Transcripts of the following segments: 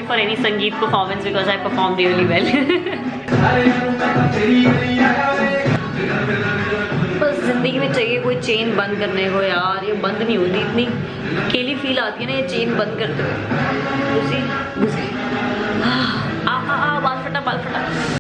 me for any Sangeet performance because I performed really well. बस जिंदगी में चाहिए कोई चेन बंद करने को यार, ये बंद नहीं होती, इतनी अकेली फील आती है ना ये चेन बंद करते हुए। घुसी बाल फटा बाल फटा।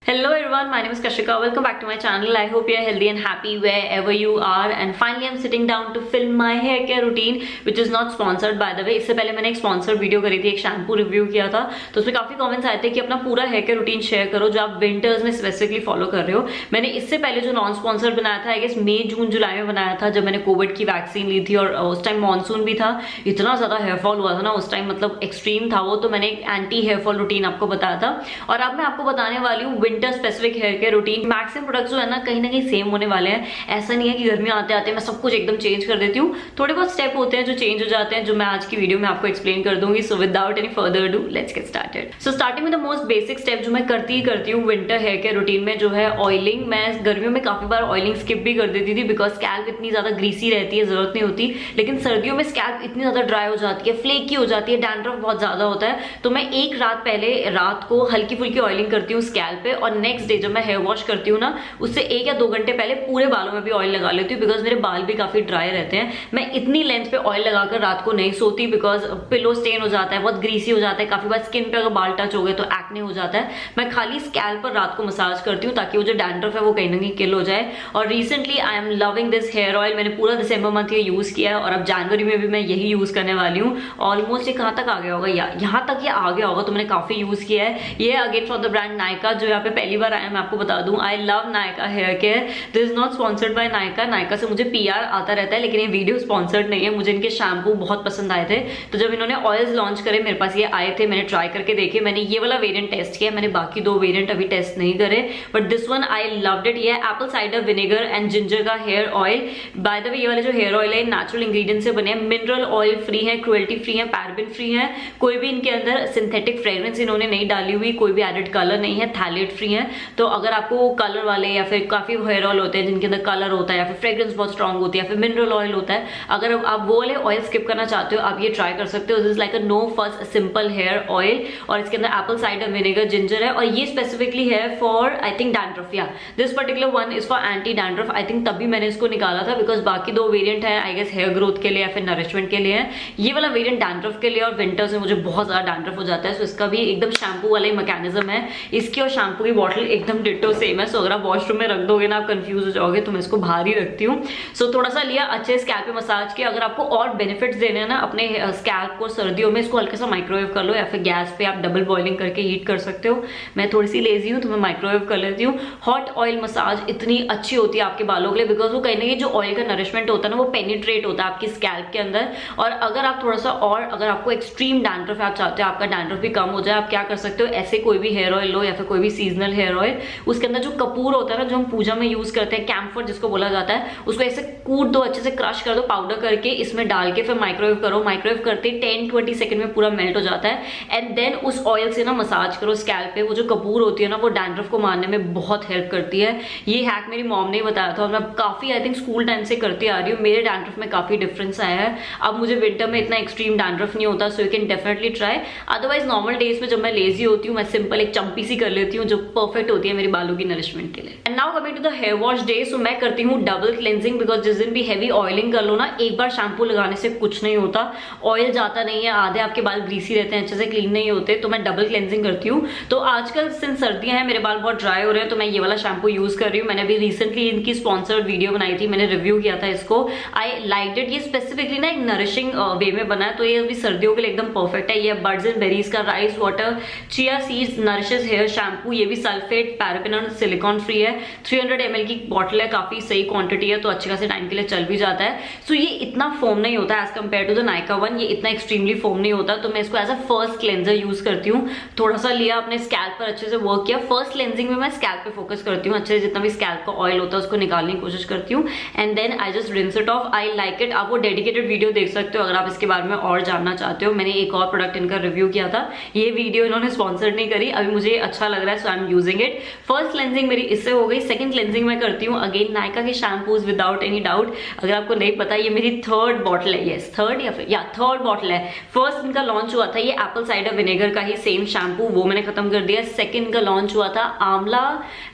Hello everyone, my name is Kashika. Welcome back to my channel. I hope you are healthy and happy wherever you are. And finally I'm sitting down to film my hair care routine, which is not sponsored by the way. इससे पहले मैंने एक sponsored video करी थी, एक shampoo review किया था, तो उसमें काफी कमेंट्स आए थे कि अपना पूरा हेयर केयर रूटीन शेयर करो जो आप विंटर्स में स्पेसिफिकली फॉलो कर रहे हो। मैंने इससे पहले जो नॉन स्पॉन्सर्ड बनाया था, आई गेस मई जून जुलाई में बनाया था, जब मैंने कोविड की वैक्सीन ली थी और उस टाइम मानसून भी था, इतना ज्यादा हेयरफॉल हुआ था ना उस टाइम, मतलब एक्सट्रीम था वो, तो मैंने एक एंटी हेयरफॉल रूटीन आपको बताया था। और अब मैं आपको बताने वाली हूँ winter specific hair care routine. Maximum products जो है ना कहीं सेम होने वाले हैं। ऐसा नहीं है कि गर्मी आते आते मैं सब कुछ एकदम चेंज कर देती हूँ, थोड़े बहुत स्टेप होते हैं जो चेंज हो जाते हैं, जो मैं आज की वीडियो में आपको एक्सप्लेन कर दूंगी। So without any further do let's get started. So starting में द मोस्ट बेसिक स्टेप जो मैं करती हूँ विंटर हेयर केयर रूटीन में, जो है ऑयलिंग। मैं गर्मियों में काफी बार ऑयलिंग स्किप भी कर देती थी बिकॉज स्कैल्प इतनी ज्यादा ग्रीसी रहती है, जरूरत नहीं होती। लेकिन सर्दियों में स्कैल्प इतनी ज्यादा ड्राई हो जाती है, फ्लेकी हो जाती है, डैंड्रफ बहुत ज्यादा होता है, तो मैं एक रात पहले रात को हल्की फुल्की ऑयलिंग करती हूँ स्कैल्प पे, और नेक्स्ट डे जब मैं हेयर वॉश करती हूँ ना उससे 1 या 2 घंटे पहले पूरे बालों में भी ऑयल लगा लेती हूँ, बिकॉज मेरे बाल भी काफी ड्राई रहते हैं। मैं इतनी लेंथ पे ऑयल लगाकर रात को नहीं सोती बिकॉज पिलो स्टेन हो जाता है, बहुत ग्रीसी हो जाता है, काफी बार स्किन पे अगर बाल टच हो गए तो एक्ने हो जाता है। मैं खाली स्कैल्प पर रात को मसाज करती हूँ ताकि वो जो डैंड्रफ है वो कहीं ना कहीं किल हो जाए। और recently I am loving this hair oil. मैंने पूरा दिसंबर मंथ ये यूज किया है और अब जनवरी में भी मैं यही यूज करने वाली हूँ। ऑलमोस्ट ये कहाँ तक आ गया होगा, यहाँ तक ये आ गया होगा, तो मैंने काफी यूज किया है। ये again from the brand Nykaa, जो यहाँ पे पहली बार आया, मैं आपको बता दूं I love Nykaa hair care. This is not sponsored by Nykaa. Nykaa से मुझे पीआर आता रहता है, लेकिन ये वीडियो स्पॉन्सर्ड नहीं है। मुझे इनके शैम्पू बहुत पसंद आए थे, तो जब इन्होंने ऑयल्स लॉन्च करे मेरे पास ये आए थे, मैंने ट्राई करके देखे। मैंने ये वाला वेरिएंट टेस्ट किया, मैंने बाकी 2 वेरिएंट अभी टेस्ट नहीं करे, but this one I loved it. ये apple cider vinegar and ginger का hair oil. By the way ये वाले जो हेयर ऑयल है नेचुरल इंग्रेडिएंट से बने हैं, मिनरल ऑयल फ्री है, क्रुएल्टी फ्री है, पैराबेन फ्री है, कोई भी इनके अंदर सिंथेटिक फ्रेग्रेंस इन्होंने नहीं डाली हुई, कोई भी एडेड कलर नहीं है, थैलेट फ्री है। तो अगर आपको कलर वाले या फिर काफी हेयर ऑयल होते हैं जिनके अंदर कलर होता है या फिर फ्रेग्रेंस बहुत स्ट्रांग होती है या फिर मिनरल ऑयल होता है, अगर आप वो वाले ऑयल स्किप करना चाहते हो आप ये ट्राई कर सकते हो। This is like a no fuss simple hair oil, और इसके अंदर एप्पल साइडर विनेगर जिंजर है, और ये स्पेसिफिकली है फॉर आई थिंक डैंड्रफ। या this particular one is for anti dandruff. I think तभी मैंने इसको निकाला था बिकॉज बाकी 2 वेरिएंट है आई गेस हेयर ग्रोथ के लिए या फिर नरिशमेंट के लिए है। ये वाला वेरिएंट डैंड्रफ के लिए, और विंटर्स में मुझे बहुत ज्यादा डैंड्रफ हो जाता है, सो इसका भी एकदम शैम्पू वाला ही मैकेनिज्म है। इसकी और शैम्पू की बॉटल एकदम डिट्टो सेम है, सो अगर आप वॉशरूम में रख दोगे ना आप कंफ्यूज हो जाओगे, तो मैं इसको बाहर ही रखती हूँ। सो थोड़ा सा लिया, अच्छे स्कैल्प पे मसाज किया। अगर आपको और बेनिफिट्स देने हैं ना अपने स्कैल्प को सर्दियों में, इसको हल्का सा माइक्रोवेव कर लो या फिर गैस पे आप डबल बॉइलिंग करके हीट कर सकते हो। मैं थोड़ी सी लेजी हूँ तो मैं माइक्रोवेव कर लेती हूँ। हॉट ऑयल मसाज इतनी अच्छी होती है आपके बालों के लिए बिकॉज वो कहीं ना कहीं जो ऑयल का नरिशमेंट होता है ना वो पेनिट्रेट होता है आपकी स्कैल्प के अंदर। और अगर आप थोड़ा सा और अगर आपको एक्सट्रीम डैंड्रफ आप चाहते हो आपका डैंड्रफ भी कम हो जाए, आप क्या कर सकते हो, ऐसे कोई भी हेयर ऑयल लो या फिर कोई भी सीजनल हेयर ऑयल, उसके अंदर जो कपूर होता है ना जो हम पूजा में यूज करते हैं, कैम्फर जिसको बोला जाता है, उसको ऐसे कूट दो, अच्छे से क्रश कर दो पाउडर करके, इसमें डाल के फिर माइक्रोवेव करो। माइक्रोवेव करते 10-20 सेकंड में पूरा मेल्ट हो जाता है, एंड देन उस ऑयल से ना मसाज करो स्कैल्प पे। वो जो कपूर होती है ना वो डैंड्रफ को मारने में बहुत हेल्प करती है। ये हैक मेरी मॉम ने बताया था और मैं काफी आई थिंक स्कूल टाइम से करती आ रही हूँ। मेरे डैंड्रफ में काफी डिफरेंस आया है, अब मुझे विंटर में इतना एक्सट्रीम डैंड्रफ नहीं होता, so you can definitely try. Otherwise normal days में जब मैं लेजी होती हूँ मैं सिंपल एक चंपी सी कर लेती हूँ जो परफेक्ट होती है मेरे बालों की नरिशमेंट के लिए। And now coming to the hair wash day, so मैं करती हूँ डबल क्लेंजिंग बिकॉज जिस दिन भी हैवी ऑयलिंग कर लो ना, एक बार शैम्पू लगाने से कुछ नहीं होता, ऑयल जाता नहीं है, आधे आपके बाल ग्रीसी रहते हैं, अच्छे से क्लीन नहीं होते, तो मैं डबल क्लेंजिंग करती हूँ। तो आजकल सिंस सर्दियां हैं मेरे बाल बहुत ड्राई हो रहे हैं, तो मैं ये वाला शैम्पू यूज कर रही हूँ। मैंने अभी रिसेंटली इनकी स्पॉन्सर्ड वीडियो बनाई थी, मैंने रिव्यू किया था इसको, आई लाइक्ड इट। ये स्पेसिफिकली ना एक नरिशिंग वे में बना है, तो ये अभी सर्दियों के लिए एकदम परफेक्ट है। ये बर्ड्स एंड बेरीज का rice water chia seeds nourishes hair shampoo, ये भी सल्फेट पैराबेन और सिलिकॉन फ्री है। 300 ml की बॉटल है, काफी सही क्वांटिटी है, तो अच्छे खासे टाइम के लिए चल भी जाता है। सो ये इतना फोम नहीं होता है as compare to the Nykaa one, ये इतना एक्सट्रीमली फोम नहीं होता, तो मैं इसको as a first cleanser use करती हूँ। थोड़ा सा लिया अपने स्कैल्प पर, अच्छे से वर्क किया। फर्स्ट क्लेंजिंग में मैं स्कैल्प पे फोकस करती हूँ, अच्छे से जितना भी स्कैल्प का ऑयल होता है उसको निकालने की कोशिश करती हूँ, and then I just rinse it off. I like it. आप वो डेडिकेटेड वीडियो देख सकते हो अगर आप इसके बारे में और जानना चाहते हो। मैंने एक और प्रोडक्ट इनका रिव्यू किया था, ये वीडियो इन्होंने स्पॉन्सर नहीं करी, अभी मुझे अच्छा लग रहा है so I am using it. It. First cleansing मेरी इससे हो गई। सेकंड क्लेंजिंग मैं करती हूँ अगेन नायका के शैम्पूज विदाउट एनी डाउट। अगर आपको नहीं पता ये मेरी थर्ड बॉटल है, यस थर्ड या फिर या थर्ड बॉटल है। फर्स्ट इनका लॉन्च हुआ था ये एप्पल साइडर विनेगर का ही सेम शैम्पू, वो मैंने खत्म कर दिया। सेकंड का लॉन्च हुआ था आंवला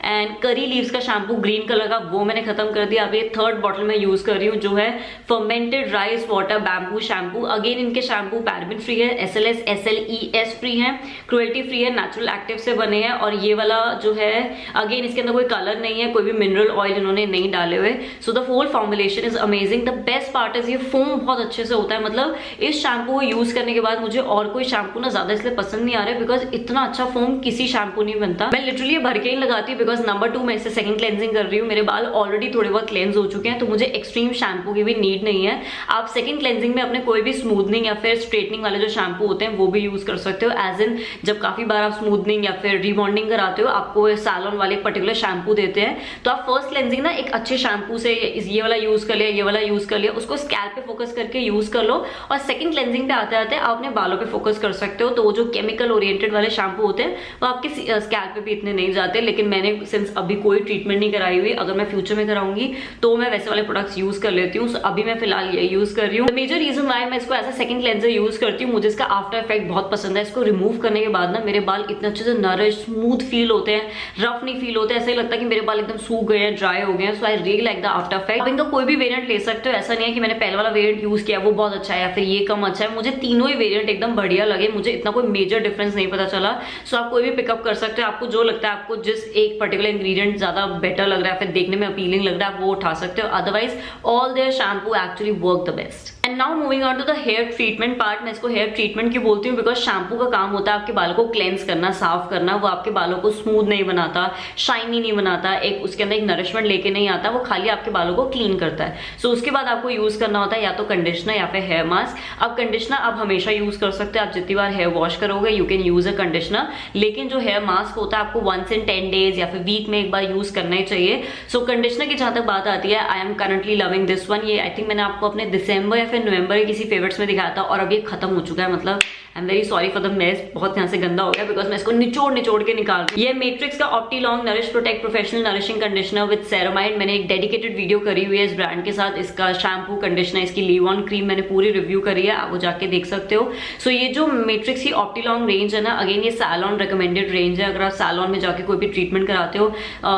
एंड करी लीव्स का शैम्पू ग्रीन कलर का, वो मैंने खत्म कर दिया। अब ये थर्ड बॉटल में यूज कर रही हूँ जो है fermented rice water bamboo shampoo. Again इनके शैम्पू पैराबेन फ्री है, SLS SLES फ्री है, क्रुएल्टी फ्री है, नेचुरल एक्टिव से बने हैं। और ये वाला जो है अगेन इसके अंदर कोई कलर नहीं है, कोई भी मिनरल ऑयल इन्होंने नहीं डाले हुए। So the whole formulation is amazing. The best part is ये फोम बहुत अच्छे से होता है। मतलब इस शैम्पू को यूज करने के बाद मुझे और कोई शैम्पू ना ज्यादा इसलिए पसंद नहीं आ रहा है बिकॉज इतना अच्छा फोम किसी शैम्पू नहीं बनता। मैं लिटरली भर के ही लगाती हूँ बिकॉज नंबर 2 मैं इसे सेकंड क्लेंजिंग कर रही हूँ। मेरे बाल ऑलरेडी थोड़े बहुत क्लेंज हो चुके हैं तो मुझे एक्सट्रीम शैम्पू की भी नीड नहीं है। आप सेकंड क्लेंजिंग में अपने कोई भी स्मूथनिंग या फिर स्ट्रेटनिंग वाले जो शैम्पू होते हैं वो भी यूज कर सकते हो। एज इन जब काफी बार आप स्मूथनिंग या फिर रिबॉन्डिंग कराते हो आपको सैलॉन वाले पर्टिकुलर शैम्पू देते हैं, तो आप फर्स्ट क्लेंजिंग ना एक अच्छे शैम्पू से ये वाला यूज कर लिया, ये वाला यूज कर लिया, उसको स्कैल्प पे फोकस करके यूज कर लो। और सेकंड क्लेंजिंग पे आते आते आप अपने बालों पे फोकस कर सकते हो। तो वो जो केमिकल ओरिएंटेड वाले शैम्पू होते हैं वो आपके स्कैल्प पे भी इतने नहीं जाते। लेकिन मैंने सिंस अभी कोई ट्रीटमेंट नहीं कराई हुई, अगर मैं फ्यूचर में कराऊंगी तो मैं वैसे वाले प्रोडक्ट्स यूज कर लेती हूँ। अभी मैं फिलहाल ये यूज कर रही हूँ। मेजर रीजन वाई मैं इसको as a second cleanser use करती हूँ, मुझे इसका आफ्टर इफेक्ट बहुत पसंद है। इसको रिमूव करने के बाद ना मेरे बाल इतने अच्छे से नरिश स्मूथ फील होते हैं, रफ नहीं फील होते। ऐसा ही लगता है कि मेरे बाल एकदम सूख गए हैं, ड्राई हो गए हैं। So I really like the after effect. अब इनका कोई भी वेरिएंट ले सकते हो, ऐसा नहीं है कि मैंने पहले वाला वेरिएंट यूज किया वो बहुत अच्छा है या फिर ये कम अच्छा है। मुझे तीनों ही वेरिएंट एकदम बढ़िया लगे, मुझे इतना कोई मेजर डिफरेंस नहीं पता चला। सो आप कोई भी पिकअप कर सकते हो। आपको जो लगता है, आपको जिस एक पर्टिकुलर इंग्रेडिएंट ज्यादा बेटर लग रहा है फिर देखने में अपीलिंग लग रहा है, आप वो उठा सकते हो। Otherwise all their shampoo actually work the best. And now moving on to the hair treatment part. मैं इसको हेयर ट्रीटमेंट क्यों बोलती हूँ, बिकॉज शैम्पू का काम होता है आपके बालों को क्लेंस करना, साफ करना। वो आपके बालों को स्मूथ नहीं बनाता, शाइनी नहीं बनाता, एक उसके अंदर एक नरिशमेंट लेके नहीं आता, वो खाली आपके बालों को क्लीन करता है। सो उसके बाद आपको यूज करना होता है या तो कंडीशनर या फिर हेयर मास्क। अब कंडीशनर आप हमेशा यूज कर सकते हो, आप जितनी बार हेयर वॉश करोगे you can use a conditioner. लेकिन जो हेयर मास्क होता है आपको 1 in 10 days या फिर वीक में एक बार यूज करना ही चाहिए। सो कंडीशनर की जहां तक बात आती है, I am currently loving this one. ये आई थिंक मैंने आपको अपने दिसंबर या फिर नवंबर किसी फेवरेट्स में दिखाया था और अब ये खत्म हो चुका है। मतलब I am very sorry for the mess, बहुत यहाँ से गंदा हो गया बिकॉज मैं इसको निचोड़ के निकाल रही हूँ। ये मैट्रिक्स का Opti Long nourish protect professional nourishing conditioner with ceramide. मैंने एक डेडिकेटेड वीडियो करी हुई है इस ब्रांड के साथ। इसका शैम्पू, कंडीशनर, इसकी लीव ऑन क्रीम मैंने पूरी रिव्यू करी है, आप वो जाके देख सकते हो। सो ये जो मैट्रिक्स की ऑप्टी लॉन्ग रेंज है ना, अगेन ये सैलॉन रिकमेंडेड रेंज है। अगर आप सैलॉन में जाके कोई भी ट्रीटमेंट कराते हो,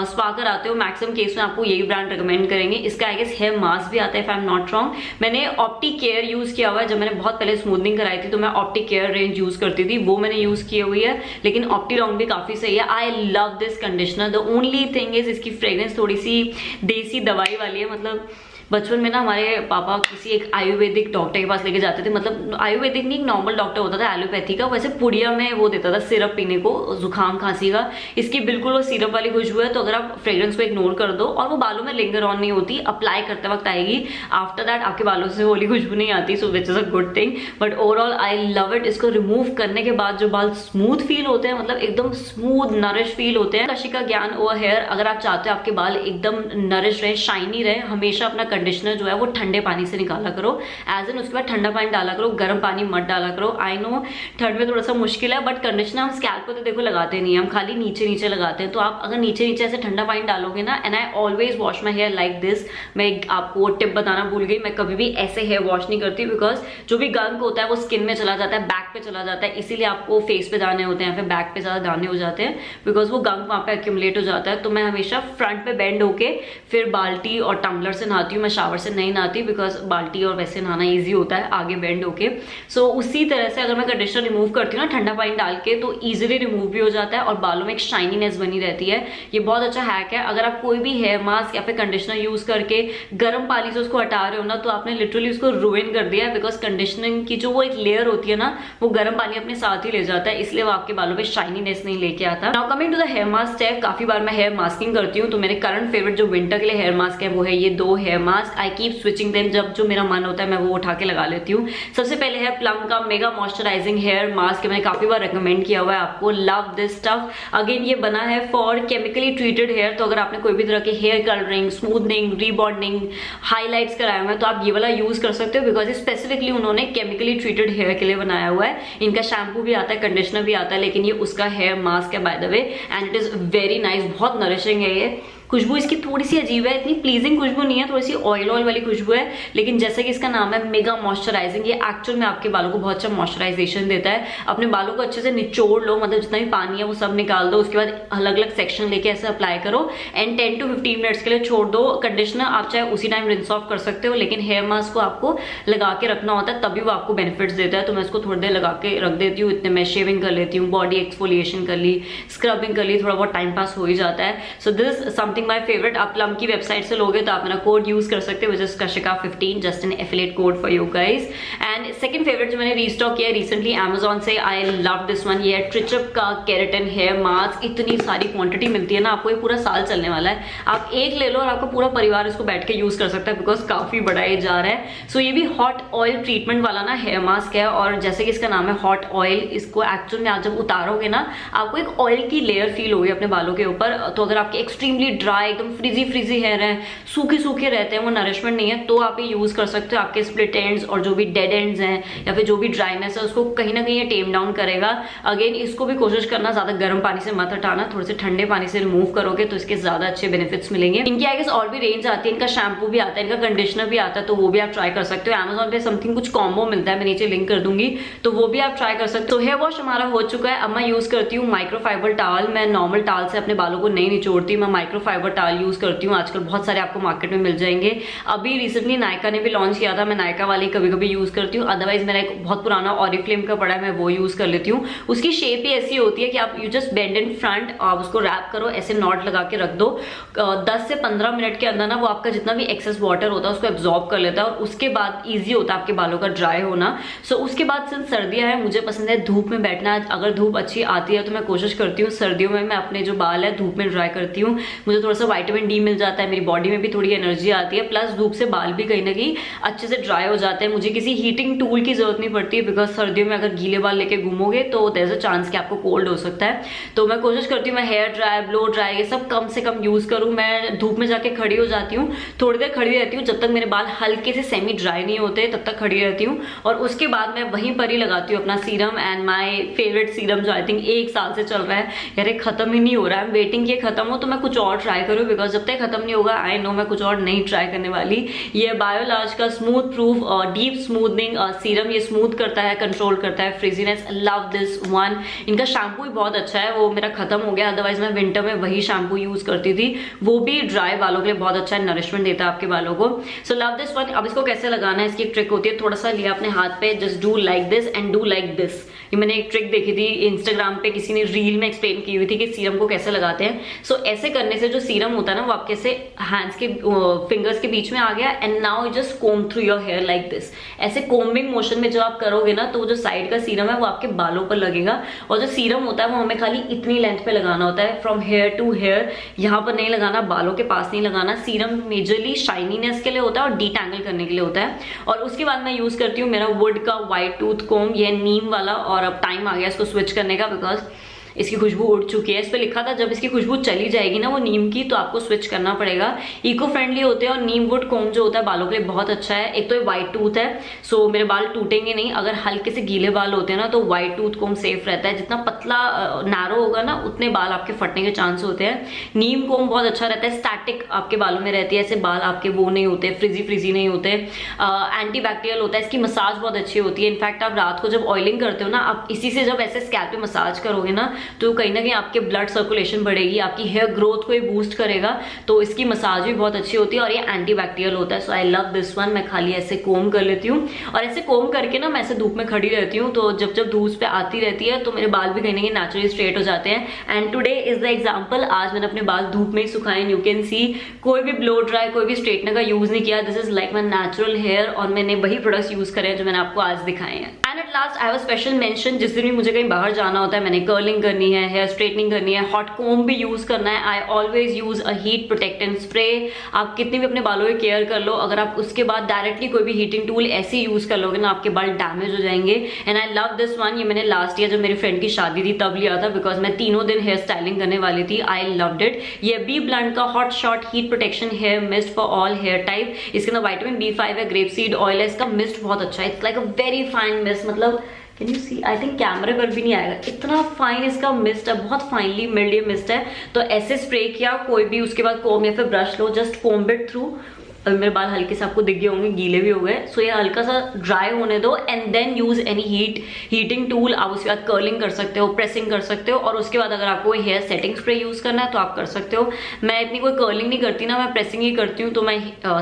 स्पा कराते हो, मैक्सिमम केस में आपको यही ब्रांड रिकमेंड करेंगे। इसका आई गेस हेयर मास्क भी आता है if I am not wrong. मैंने ऑप्टी केयर यूज किया हुआ है, जब मैंने बहुत पहले स्मूथनिंग कराई थी तो मैं ऑप्टी केयर रेंज यूज करती थी, वो मैंने यूज की हुई है। लेकिन ऑप्टी लॉन्ग भी काफी सही है। I love this conditioner. The only thing is इसकी फ्रेग्रेंस थोड़ी सी देसी दवाई वाली है। मतलब बचपन में ना हमारे पापा किसी एक आयुर्वेदिक डॉक्टर के पास लेके जाते थे। मतलब आयुर्वेदिक नहीं, एक नॉर्मल डॉक्टर होता था एलोपैथी का, वैसे पुड़िया में वो देता था सिरप पीने को जुकाम खांसी का। इसकी बिल्कुल वो सिरप वाली खुशबू है, तो अगर आप फ्रेग्रेंस को इग्नोर कर दो और वो बालों में लिंगर ऑन नहीं होती, अप्लाई करते वक्त आएगी, आफ्टर दैट आपके बालों से वो वाली खुशबू नहीं आती। So which is a good thing, but overall I love it. इसको रिमूव करने के बाद जो बाल स्मूथ फील होते हैं, मतलब एकदम स्मूथ नरिश फील होते हैं। कशिका ज्ञान ओवर हेयर। अगर आप चाहते हो आपके बाल एकदम नरिश रहे, शाइनी रहे, हमेशा अपना कंडीशनर जो है वो ठंडे पानी से निकाला करो। एज इन उसके बाद ठंडा पानी डाला करो, गर्म पानी मत डाला करो। आई नो ठंड में थोड़ा सा मुश्किल है, बट कंडीशनर हम स्कैल्प पे तो देखो लगाते नहीं है, हम खाली नीचे नीचे लगाते हैं। तो आप अगर नीचे नीचे ऐसे ठंडा पानी डालोगे ना, and I always wash my hair like this. मैं आपको टिप बताना भूल गई, मैं कभी भी ऐसे हेयर वॉश नहीं करती बिकॉज जो भी गंक होता है वो स्किन में चला जाता है, बैक पे चला जाता है। इसीलिए आपको फेस पे दाने होते हैं, फिर बैक पे ज्यादा दाने हो जाते हैं बिकॉज वो गंक वहां पे एक्यूमुलेट हो जाता है। तो मैं हमेशा फ्रंट पे बेंड होके फिर बाल्टी और टम्बलर से नहाती हूँ। मैं शावर से नहीं नहाती बिकॉज बाल्टी और वैसे नहाना इजी होता है आगे बेंड होके। सो उसी तरह से अगर मैं कंडीशनर रिमूव करती हूँ ना ठंडा पानी डाल के, तो इजीली रिमूव भी हो जाता है और बालों में एक शाइनीनेस बनी रहती है। ये बहुत अच्छा हैक है। अगर आप कोई भी हेयर मास्क या फिर कंडीशनर यूज करके गर्म पानी से उसको हटा रहे हो ना, तो आपने लिटरली उसको रुइन कर दिया है बिकॉज कंडीशनिंग की जो वो एक लेयर होती है ना, वो गर्म पानी अपने साथ ही ले जाता है, इसलिए वो आपके बालों पे शाइनीनेस नहीं लेके आता। Now coming to the hair mask check. काफी बार मैं हेयर मास्किंग करती हूँ, तो मेरे करंट फेवरेट जो विंटर के लिए हेयर मास्क है वो है ये 2 hair mask. Mask, I keep switching them, जब जो मेरा मन होता है मैं वो उठा के लगा लेती हूँ। सबसे पहले है प्लम का मेगा मॉइस्चराइजिंग हेयर मास्क, मैंने काफी बार रिकमेंड किया हुआ है आपको, लव दिस स्टफ। अगेन ये बना है फॉर केमिकली ट्रीटेड हेयर, तो अगर आपने कोई भी तरह के hair colouring, smoothening, rebonding, highlights कराए हुए हैं तो आप ये वाला यूज कर सकते हो, बिकॉज स्पेसिफिकली उन्होंने केमिकली ट्रीटेड हेयर के लिए बनाया हुआ है। इनका शैम्पू भी आता है, कंडीशनर भी आता है, लेकिन ये उसका हेयर मास्क है bye the way, and it is very nice, बहुत नरिशिंग है ये। खुशबू इसकी थोड़ी सी अजीब है, इतनी प्लीजिंग खुशबू नहीं है, थोड़ी सी ऑयल वाली खुशबू है, लेकिन जैसे कि इसका नाम है मेगा मॉइस्चराइजिंग, ये एक्चुअल में आपके बालों को बहुत अच्छा मॉइस्चराइजेशन देता है। अपने बालों को अच्छे से निचोड़ लो, मतलब जितना भी पानी है वो सब निकाल दो, उसके बाद अलग अलग सेक्शन लेके ऐसे अप्लाई करो एंड 10 to 15 मिनट्स के लिए छोड़ दो। कंडीशनर आप चाहे उसी टाइम रिंस ऑफ कर सकते हो, लेकिन हेयर मास्क को आपको लगा के रखना होता है, तभी वो आपको बेनिफिट्स देता है। तो मैं इसको थोड़ी देर लगा के रख देती हूँ, इतने मैं शेविंग कर लेती हूँ, बॉडी एक्सफोलिएशन कर ली, स्क्रबिंग कर ली, थोड़ा बहुत टाइम पास हो ही जाता है। So this something my favourite. आप प्लम की वेबसाइट से लोगे तो आप मेरा कोड यूज कर सकते हो, which is kashika15, just an affiliate code for you guys. And second favourite जो मैंने रीस्टॉक किया रिसेंटली Amazon से, आई लव दिस वन, ये है ट्रिचअप का केराटिन हेयर मास्क। इतनी सारी क्वांटिटी मिलती है ना, आपको ये पूरा साल चलने वाला है, आप एक ले लो और आपका पूरा परिवार इसको बैठ के यूज कर सकता है, बिकॉज काफी बड़ा ये जार है। सो ये भी हॉट ऑयल ट्रीटमेंट वाला ना हेयर मास्क है, और जैसे कि इसका नाम है हॉट ऑयल, इसको एक्चुअल में आप जब उतारोगे ना आपको एक ऑयल की लेयर फील होगी अपने बालों के ऊपर। तो अगर आपके एक्सट्रीमली ड्राई, एकदम फ्रीजी हेयर है, सूखे रहते हैं, वो नरिशमेंट नहीं है, तो आप ये यूज कर सकते हो। आपके स्प्लिट एंड्स और जो भी डेड एंड्स हैं या फिर जो भी ड्राइनेस है उसको कहीं ना कहीं ये टेम डाउन करेगा। अगेन इसको भी कोशिश करना ज्यादा गर्म पानी से मत हटाना, थोड़े से ठंडे पानी से रिमूव करोगे तो इसके ज्यादा अच्छे बेनिफिट्स मिलेंगे। इनकी आई गेस और भी रेंज आती है, इनका शैम्पू भी आता है, इनका कंडीशनर भी आता है, तो वो भी आप ट्राई कर सकते हो। Amazon पे समथिंग कुछ कॉम्बो मिलता है, मैं नीचे लिंक कर दूंगी, तो वो भी आप ट्राई कर सकते हो। हेयर वॉश हमारा हो चुका है, अब मैं यूज करती हूँ माइक्रोफाइबर टावल। मैं नॉर्मल टावल से अपने बालों को नहीं निचोड़ती, मैं माइक्रोफाइबर टावल यूज करती हूँ। आजकल बहुत सारे आपको मार्केट में मिल जाएंगे। अभी रिसेंटली नायका ने भी लॉन्च किया था, मैं नायका वाली कभी कभी यूज करती हूँ, अदरवाइज मेरा एक बहुत पुराना ऑरिफ्लेम का पड़ा है, मैं वो यूज कर लेती हूँ। उसकी शेप ही ऐसी होती है कि आप you just bend in front, आप उसको रैप करो, ऐसे नॉट लगा के रख दो, 10 से 15 मिनट के अंदर ना वो आपका जितना भी एक्सेस वाटर होता है उसको एब्जॉर्ब कर लेता है, और उसके बाद ईजी होता है आपके बालों का ड्राई होना। सो उसके बाद सिंस सर्दियां हैं, मुझे पसंद है धूप में बैठना। अगर धूप अच्छी आती है तो मैं कोशिश करती हूँ सर्दियों में मैं अपने जो बाल है धूप में ड्राई करती हूँ, मुझे थोड़ा सा विटामिन डी मिल जाता है, मेरी बॉडी में भी थोड़ी एनर्जी आती है, प्लस धूप से बाल भी कहीं ना कहीं अच्छे से ड्राई हो जाते हैं। मुझे किसी हीटिंग टूल की जरूरत नहीं पड़ती, बिकॉज सर्दियों में अगर गीले बाल लेके घूमोगे तो देयर इज अ चांस कि आपको कोल्ड हो सकता है। तो मैं कोशिश करती हूँ मैं हेयर ड्राई, ब्लो ड्राई ये सब कम से कम यूज करूँ। मैं धूप में जाके खड़ी हो जाती हूँ, थोड़ी देर खड़ी रहती हूँ, जब तक मेरे बाल हल्के से सेमी ड्राई नहीं होते तब तक खड़ी रहती हूँ, और उसके बाद मैं वहीं पर ही लगाती हूँ अपना serum. And my favourite serum जो आई थिंक 1 साल से चल रहा है, यार खत्म ही नहीं हो रहा है, वेटिंग कि खत्म हो तो मैं कुछ और ट्राई करूँ, बिकॉज जब तक खत्म नहीं होगा आई नो मैं कुछ और नहीं ट्राई करने वाली। ये बायोलार्ज का smooth proof deep smoothening serum, ये स्मूथ करता है, कंट्रोल करता है फ्रीजीनेस, लव दिस वन। इनका शैम्पू भी बहुत अच्छा है, वो मेरा खत्म हो गया, अदरवाइज मैं विंटर में वही शैम्पू यूज करती थी, वो भी ड्राई बालों के लिए बहुत अच्छा है, नरिशमेंट देता है आपके बालों को। So love this one. अब इसको कैसे लगाना है, इसकी एक ट्रिक होती है, थोड़ा सा लिया अपने हाथ पे, just do like this and do like this. ये मैंने एक ट्रिक देखी थी इंस्टाग्राम पे, किसी ने रील में एक्सप्लेन की हुई थी कि सीरम को कैसे लगाते हैं। सो ऐसे करने से जो सीरम होता है ना वो आपके से हैंड्स के फिंगर्स के बीच में आ गया, and now you just comb through your hair like this. ऐसे कोम्बिंग मोशन में जब आप करोगे ना तो जो साइड का सीरम है वो आपके बालों पर लगेगा, और जो सीरम होता है वो हमें खाली इतनी लेंथ पे लगाना होता है, फ्रॉम हेयर टू हेयर, यहाँ पर नहीं लगाना, बालों के पास नहीं लगाना। सीरम मेजरली शाइनीनेस के लिए होता है और डीटैंगल करने के लिए होता है। और उसके बाद मैं यूज करती हूँ मेरा वुड का व्हाइट टूथ कोम, ये नीम वाला, और अब टाइम आ गया इसको स्विच करने का, बिकॉज इसकी खुशबू उड़ चुकी है। इस पे लिखा था जब इसकी खुशबू चली जाएगी ना वो नीम की, तो आपको स्विच करना पड़ेगा। इको फ्रेंडली होते हैं, और नीम वुड कोम जो होता है बालों के लिए बहुत अच्छा है। एक तो ये व्हाइट टूथ है, सो मेरे बाल टूटेंगे नहीं। अगर हल्के से गीले बाल होते हैं ना तो व्हाइट टूथ कोम सेफ रहता है, जितना पतला नैरो होगा ना उतने बाल आपके फटने के चांस होते हैं। नीम कोम बहुत अच्छा रहता है, स्टैटिक आपके बालों में रहती है, ऐसे बाल आपके वो नहीं होते, फ्रिजी नहीं होते, एंटी बैक्टीरियल होता है, इसकी मसाज बहुत अच्छी होती है। इनफैक्ट आप रात को जब ऑयलिंग करते हो ना, आप इसी से जब ऐसे स्कैल्प पे मसाज करोगे ना तो कहीं ना कहीं आपके ब्लड सर्कुलेशन बढ़ेगी, आपकी हेयर ग्रोथ को ये बूस्ट करेगा, तो इसकी मसाज भी बहुत अच्छी होती है, और ये एंटी बैक्टीरियल होता है। So I love this one. मैं खाली ऐसे कोम कर लेती हूँ, और ऐसे कोम करके ना मैं ऐसे धूप में खड़ी रहती हूँ, तो जब धूप पे आती रहती है तो मेरे बाल भी कहीं ना कहीं नेचुरली स्ट्रेट हो जाते हैं। And today is the example, आज मैंने अपने बाल धूप में ही सुखाए, यू कैन सी, कोई भी ब्लो ड्राई, कोई भी स्ट्रेटनर का यूज नहीं किया। This is like my natural hair, और मैंने वही प्रोडक्ट्स यूज करे हैं जो मैंने आपको आज दिखाए हैं। And at last I have a special mention, जिस दिन भी मुझे कहीं बाहर जाना होता है, मैंने कर्लिंग करनी है, हेयर स्ट्रेटनिंग करनी है, हॉट कोम भी यूज करना है, I always use a heat protectant spray. आप कितनी भी अपने बालों की केयर कर लो, अगर आप उसके बाद डायरेक्टली कोई भी हीटिंग टूल ऐसे यूज कर लोगे ना, आपके बाल डैमेज हो जाएंगे। And I love this one, ये मैंने लास्ट ईयर जब मेरी फ्रेंड की शादी थी तब लिया था, बिकॉज मैं तीनों दिन हेयर स्टाइलिंग करने वाली थी। I loved it. ये बी ब्लंट का hot shot heat protection hair mist for all hair type. इसके अंदर विटामिन B5 है, ग्रेप सीड ऑयल है, इसका मिस्ट बहुत अच्छा है, it's like a very fine mist. मतलब can you see, I think कैमरे पर भी नहीं आएगा, इतना फाइन इसका मिस्ट है, बहुत फाइनली मिल्ड ये मिस्ट है। तो ऐसे स्प्रे किया कोई भी, उसके बाद कोम या फिर brush low, just comb it through. और मेरे बाल हल्के से आपको दिख गए होंगे, गीले भी हो गए, सो ये हल्का सा ड्राई होने दो and then use any heating tool. आप उसके बाद कर्लिंग कर सकते हो, प्रेसिंग कर सकते हो, और उसके बाद अगर आपको हेयर सेटिंग स्प्रे यूज करना है तो आप कर सकते हो। मैं इतनी कोई कर्लिंग नहीं करती ना, मैं प्रेसिंग ही करती हूँ, तो मैं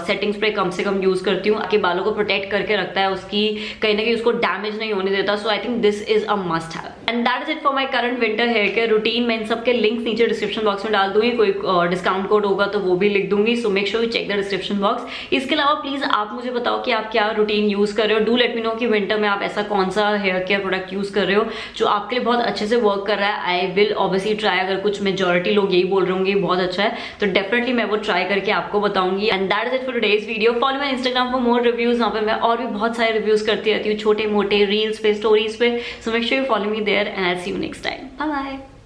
सेटिंग स्प्रे कम से कम यूज करती हूँ। आपके बालों को प्रोटेक्ट करके रखता है, उसकी कहीं ना कहीं उसको डैमेज नहीं होने देता। So I think this is a must have. And that is it for my current winter hair care routine. मैं इन सबके लिंक्स नीचे डिस्क्रिप्शन बॉक्स में डाल दूंगी, कोई डिस्काउंट कोड होगा तो वो भी लिख दूंगी, so make sure you check the description box. इसके अलावा प्लीज आप मुझे बताओ कि आप क्या रूटीन यूज कर रहे हो। डू लेट मी नो कि विंटर में आप ऐसा कौन सा हेयर केयर प्रोडक्ट यूज कर रहे हो जो आपके लिए बहुत अच्छे से वर्क कर रहा है। आई विल ऑब्वियसली ट्राई, अगर कुछ मेजॉरिटी लोग यही बोल रहे होंगे बहुत अच्छा है तो डेफिनेटली मैं वो ट्राई करके आपको बताऊंगी। And that is it for today's video. Follow my Instagram for more reviews, वहाँ पे मैं और भी बहुत सारे रिव्यूज करती रहती हूँ, छोटे मोटे रील्स पे, स्टोरीज पे। So make sure you follow me there and I see you next time. Bye bye.